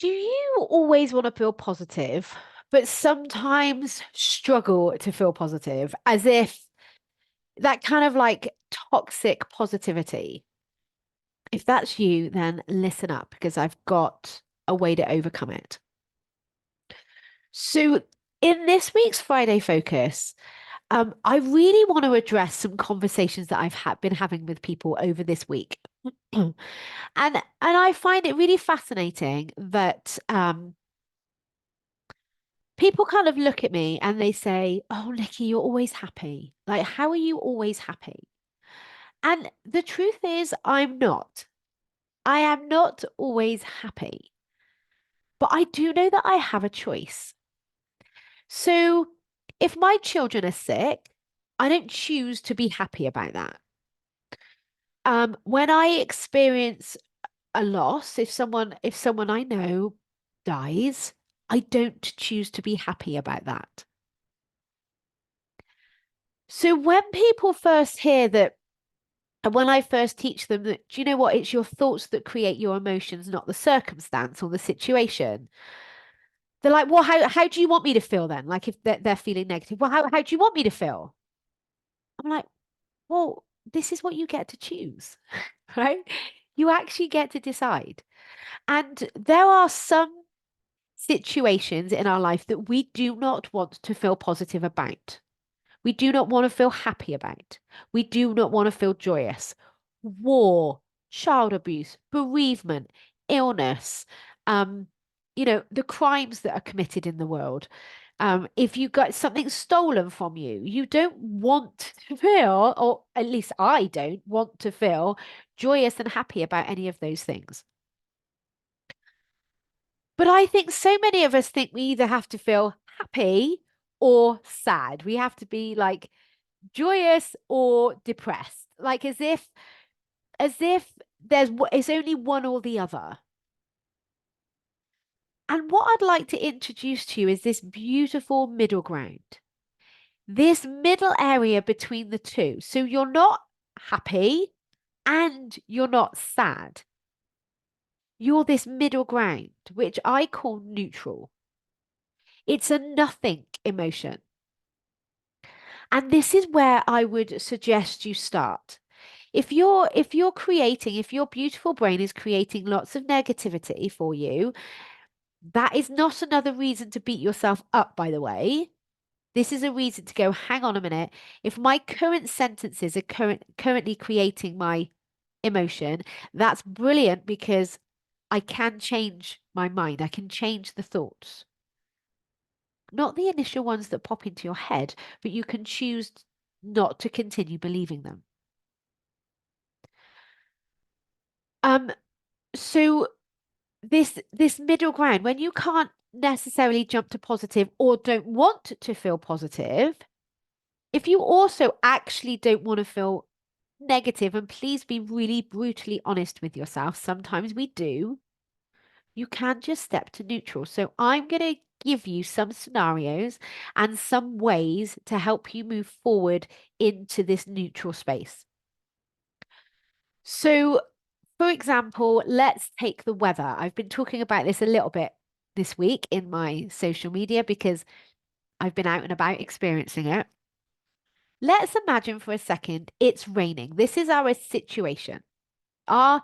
Do you always want to feel positive, but sometimes struggle to feel positive, as if that kind of like toxic positivity? If that's you, then listen up because I've got a way to overcome it. So, in this week's Friday Focus, I really want to address some conversations that I've been having with people over this week. And I find it really fascinating that people kind of look at me and they say, "Oh, Nikki, you're always happy. Like, how are you always happy?" And the truth is, I'm not. I am not always happy, but I do know that I have a choice. So if my children are sick, I don't choose to be happy about that. When I experience a loss, if someone I know dies, I don't choose to be happy about that. So when people first hear that, and when I first teach them that, do you know what? It's your thoughts that create your emotions, not the circumstance or the situation. They're like, well, how do you want me to feel then? Like if they're feeling negative, well, how do you want me to feel? I'm like, well, this is what you get to choose, right? You actually get to decide. And there are some situations in our life that we do not want to feel positive about. We do not want to feel happy about. We do not want to feel joyous. War, child abuse, bereavement, illness, um, the crimes that are committed in the world. If you got something stolen from you, you don't want to feel, or at least I don't want to feel joyous and happy about any of those things. But I think so many of us think we either have to feel happy or sad. We have to be like joyous or depressed, like as if it's only one or the other. And what I'd like to introduce to you is this beautiful middle ground, this middle area between the two. So you're not happy and you're not sad. You're this middle ground, which I call neutral. It's a nothing emotion. And this is where I would suggest you start. If your beautiful brain is creating lots of negativity for you, that is not another reason to beat yourself up, by the way. This is a reason to go, hang on a minute. If my current sentences are currently creating my emotion, that's brilliant because I can change my mind. I can change the thoughts. Not the initial ones that pop into your head, but you can choose not to continue believing them. Um, so this middle ground, when you can't necessarily jump to positive or don't want to feel positive, if you also actually don't want to feel negative, and please be really brutally honest with yourself, sometimes we do, you can just step to neutral. So I'm going to give you some scenarios and some ways to help you move forward into this neutral space. So, for example, let's take the weather. I've been talking about this a little bit this week in my social media because I've been out and about experiencing it. Let's imagine for a second it's raining. This is our situation. Our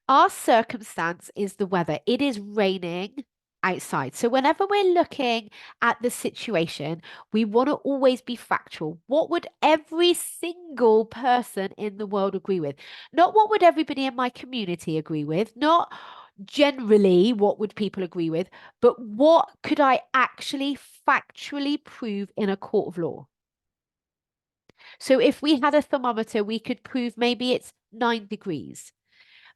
our circumstance is the weather. It is raining outside. So whenever we're looking at the situation, we want to always be factual. What would every single person in the world agree with? Not what would everybody in my community agree with, not generally what would people agree with, but what could I actually factually prove in a court of law? So if we had a thermometer, we could prove maybe it's 9 degrees.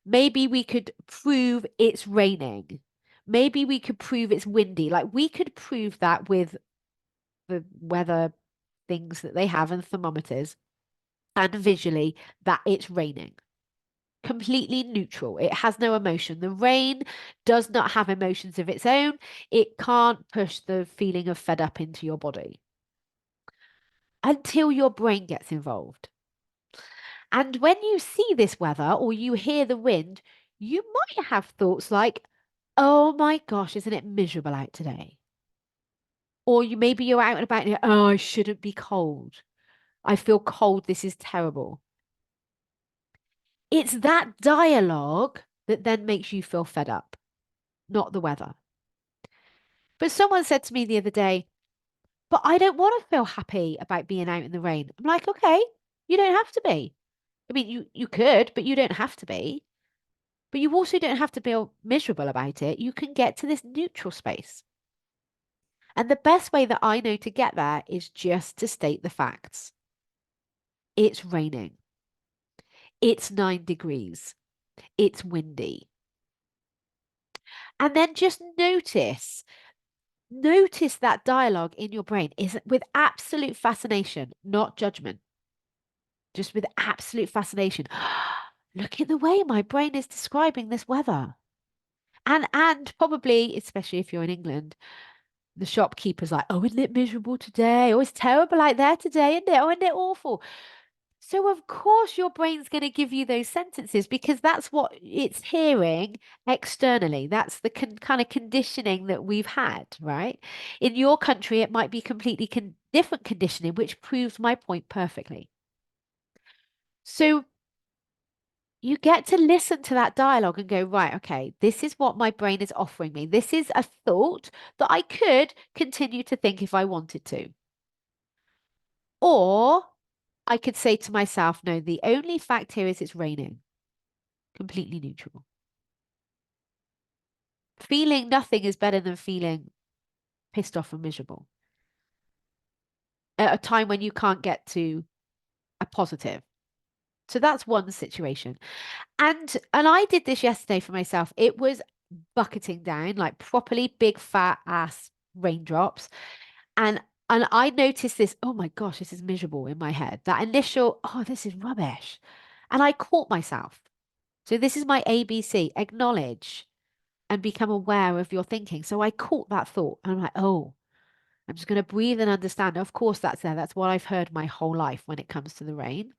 Maybe we could prove it's raining. Maybe we could prove it's windy. Like we could prove that with the weather things that they have and thermometers and visually that it's raining. Completely neutral. It has no emotion. The rain does not have emotions of its own. It can't push the feeling of fed up into your body until your brain gets involved. And when you see this weather or you hear the wind, you might have thoughts like, oh my gosh, isn't it miserable out today? Or maybe you're out and about and you're, oh, I shouldn't be cold. I feel cold. This is terrible. It's that dialogue that then makes you feel fed up, not the weather. But someone said to me the other day, but I don't want to feel happy about being out in the rain. I'm like, okay, you don't have to be. I mean, you could, but you don't have to be. But you also don't have to feel miserable about it. You can get to this neutral space. And the best way that I know to get there is just to state the facts. It's raining. It's 9 degrees. It's windy. And then just notice that dialogue in your brain is with absolute fascination, not judgment, just with absolute fascination. Look at the way my brain is describing this weather. And probably, especially if you're in England, the shopkeeper's like, oh, isn't it miserable today? Oh, it's terrible out there today, isn't it? Oh, isn't it awful? So, of course, your brain's going to give you those sentences because that's what it's hearing externally. That's the kind of conditioning that we've had, right? In your country, it might be completely different conditioning, which proves my point perfectly. So, you get to listen to that dialogue and go, right, okay, this is what my brain is offering me. This is a thought that I could continue to think if I wanted to. Or I could say to myself, no, the only fact here is it's raining. Completely neutral. Feeling nothing is better than feeling pissed off and miserable at a time when you can't get to a positive. So that's one situation. And I did this yesterday for myself. It was bucketing down, like properly big fat ass raindrops. And I noticed this, oh my gosh, this is miserable in my head. That initial, oh, this is rubbish. And I caught myself. So this is my ABC, acknowledge and become aware of your thinking. So I caught that thought and I'm like, oh, I'm just going to breathe and understand. Of course, that's there. That's what I've heard my whole life when it comes to the rain.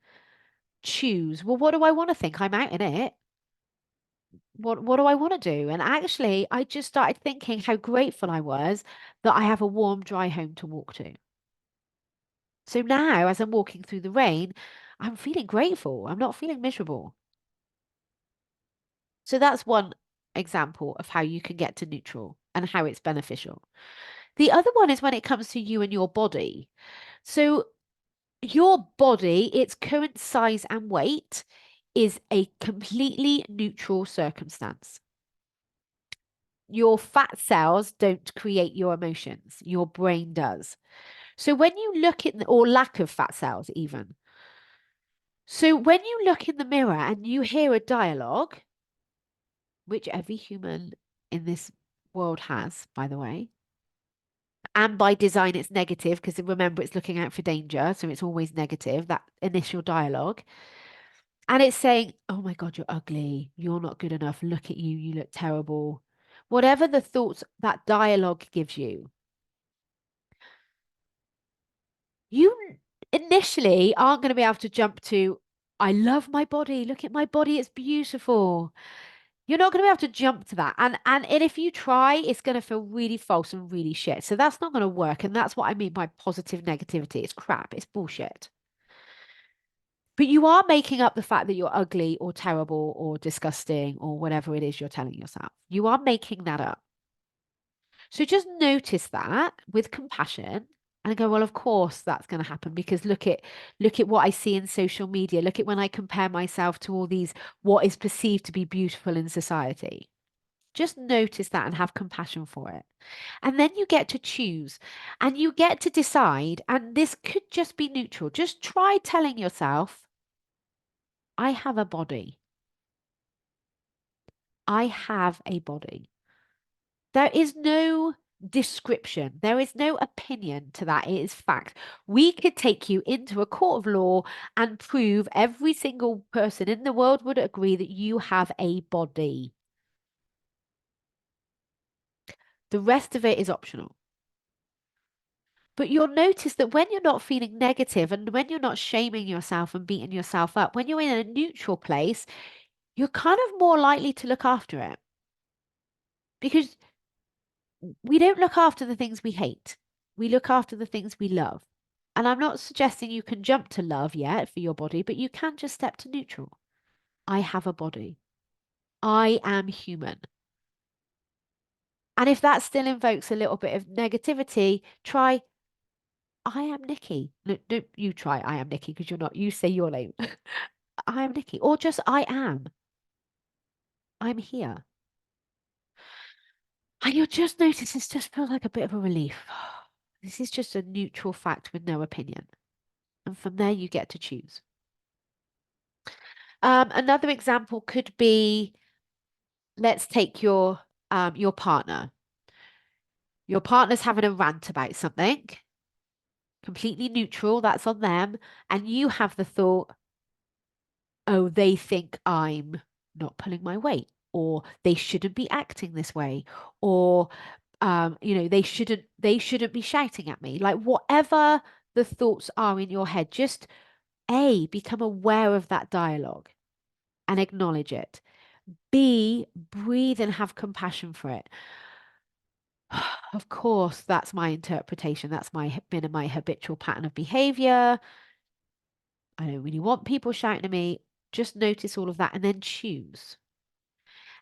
Choose. Well, what do I want to think? I'm out in it. What do I want to do? And actually, I just started thinking how grateful I was that I have a warm, dry home to walk to. So now, as I'm walking through the rain, I'm feeling grateful. I'm not feeling miserable. So that's one example of how you can get to neutral and how it's beneficial. The other one is when it comes to you and your body. So your body, its current size and weight, is a completely neutral circumstance. Your fat cells don't create your emotions, your brain does. So when you look at, or lack of fat cells, even. So when you look in the mirror and you hear a dialogue, which every human in this world has, by the way, and by design it's negative because remember it's looking out for danger, so it's always negative, that initial dialogue. And it's saying, oh my God, you're ugly. You're not good enough. Look at you. You look terrible. Whatever the thoughts that dialogue gives you initially aren't going to be able to jump to, I love my body. Look at my body. It's beautiful. You're not going to be able to jump to that. And if you try, it's going to feel really false and really shit. So that's not going to work. And that's what I mean by positive negativity. It's crap. It's bullshit. But you are making up the fact that you're ugly or terrible or disgusting or whatever it is you're telling yourself. You are making that up. So just notice that with compassion and go, well, of course that's going to happen because look at what I see in social media. Look at when I compare myself to all these what is perceived to be beautiful in society. Just notice that and have compassion for it. And then you get to choose and you get to decide. And this could just be neutral. Just try telling yourself, I have a body. I have a body. There is no description. There is no opinion to that. It is fact. We could take you into a court of law and prove every single person in the world would agree that you have a body. The rest of it is optional. But you'll notice that when you're not feeling negative and when you're not shaming yourself and beating yourself up, when you're in a neutral place, you're kind of more likely to look after it. Because we don't look after the things we hate. We look after the things we love. And I'm not suggesting you can jump to love yet for your body, but you can just step to neutral. I have a body. I am human. And if that still invokes a little bit of negativity, try I am Nikki. No, no, you try I am Nikki because you're not. You say you're lame. I am Nikki. Or just I am. I'm here. And you'll just notice this just feels like a bit of a relief. This is just a neutral fact with no opinion. And from there, you get to choose. Another example could be, let's take your partner. Your partner's having a rant about something, completely neutral, that's on them. And you have the thought, oh, they think I'm not pulling my weight, or they shouldn't be acting this way, or they shouldn't be shouting at me. Like whatever the thoughts are in your head, just become aware of that dialogue and acknowledge it. B, breathe and have compassion for it. Of course, that's my interpretation. That's been my habitual pattern of behavior. I don't really want people shouting at me. Just notice all of that and then choose.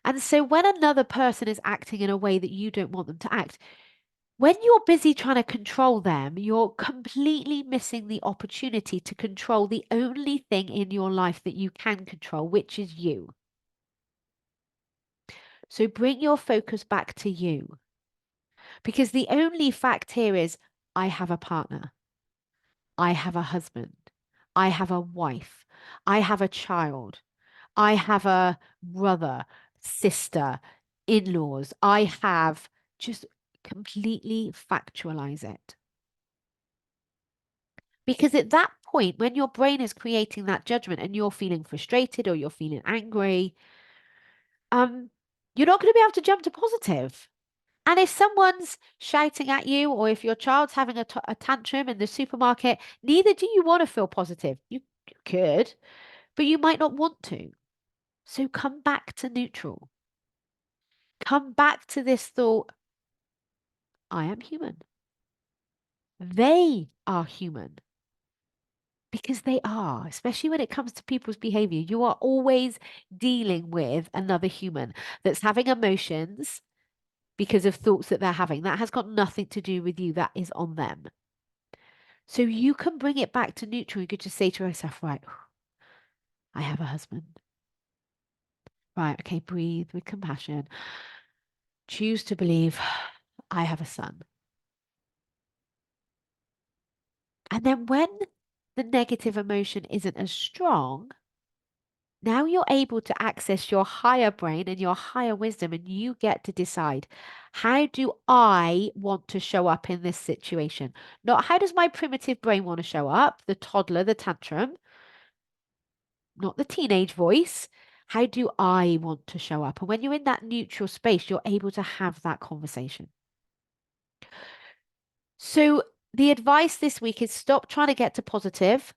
And so when another person is acting in a way that you don't want them to act, when you're busy trying to control them, you're completely missing the opportunity to control the only thing in your life that you can control, which is you. So bring your focus back to you. Because the only fact here is I have a partner. I have a husband. I have a wife. I have a child. I have a brother, sister, in laws. I have just completely factualize it. Because at that point, when your brain is creating that judgment and you're feeling frustrated or you're feeling angry, you're not going to be able to jump to positive. And if someone's shouting at you, or if your child's having a tantrum in the supermarket, neither do you want to feel positive. You could, but you might not want to. So come back to neutral. Come back to this thought I am human. They are human because they are, especially when it comes to people's behavior. You are always dealing with another human that's having emotions because of thoughts that they're having. That has got nothing to do with you, that is on them. So you can bring it back to neutral. You could just say to yourself, right, I have a husband. Right, okay, breathe with compassion. Choose to believe I have a son. And then when the negative emotion isn't as strong, now you're able to access your higher brain and your higher wisdom, and you get to decide, how do I want to show up in this situation? Not how does my primitive brain want to show up, the toddler, the tantrum, not the teenage voice. How do I want to show up? And when you're in that neutral space, you're able to have that conversation. So the advice this week is stop trying to get to positive.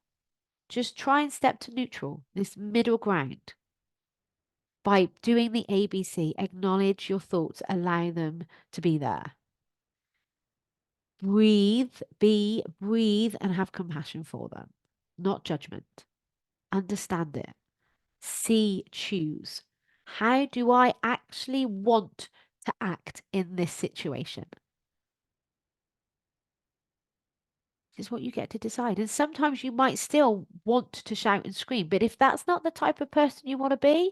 Just try and step to neutral, this middle ground. By doing the ABC, acknowledge your thoughts, allow them to be there. Breathe, breathe, and have compassion for them, not judgment. Understand it. C, choose. How do I actually want to act in this situation? This is what you get to decide. And sometimes you might still want to shout and scream, but if that's not the type of person you want to be,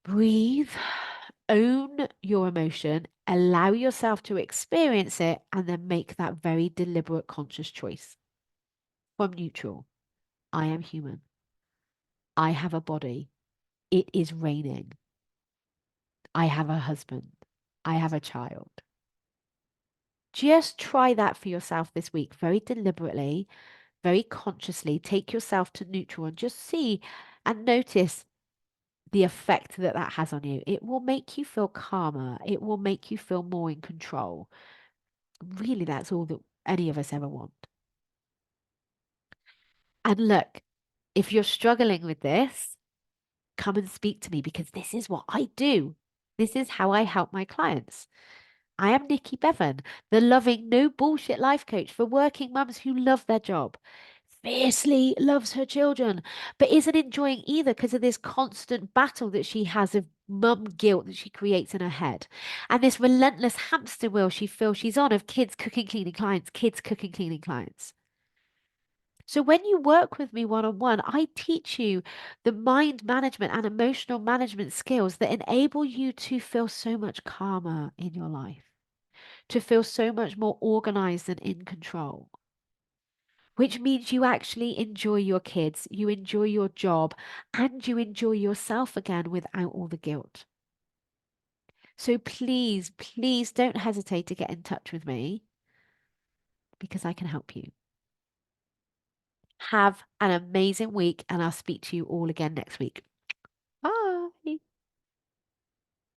breathe, own your emotion, allow yourself to experience it, and then make that very deliberate, conscious choice. From neutral, I am human. I have a body. It is raining. I have a husband. I have a child. Just try that for yourself this week, very deliberately, very consciously. Take yourself to neutral and just see and notice the effect that that has on you. It will make you feel calmer. It will make you feel more in control. Really, that's all that any of us ever want. And look, if you're struggling with this, come and speak to me because this is what I do. This is how I help my clients. I am Nikki Bevan, the loving, no bullshit life coach for working mums who love their job, fiercely loves her children, but isn't enjoying either because of this constant battle that she has of mum guilt that she creates in her head. And this relentless hamster wheel she feels she's on of kids cooking, cleaning clients, kids cooking, cleaning clients. So when you work with me one on one, I teach you the mind management and emotional management skills that enable you to feel so much calmer in your life, to feel so much more organized and in control, which means you actually enjoy your kids, you enjoy your job, and you enjoy yourself again without all the guilt. So please, please don't hesitate to get in touch with me because I can help you. Have an amazing week, and I'll speak to you all again next week.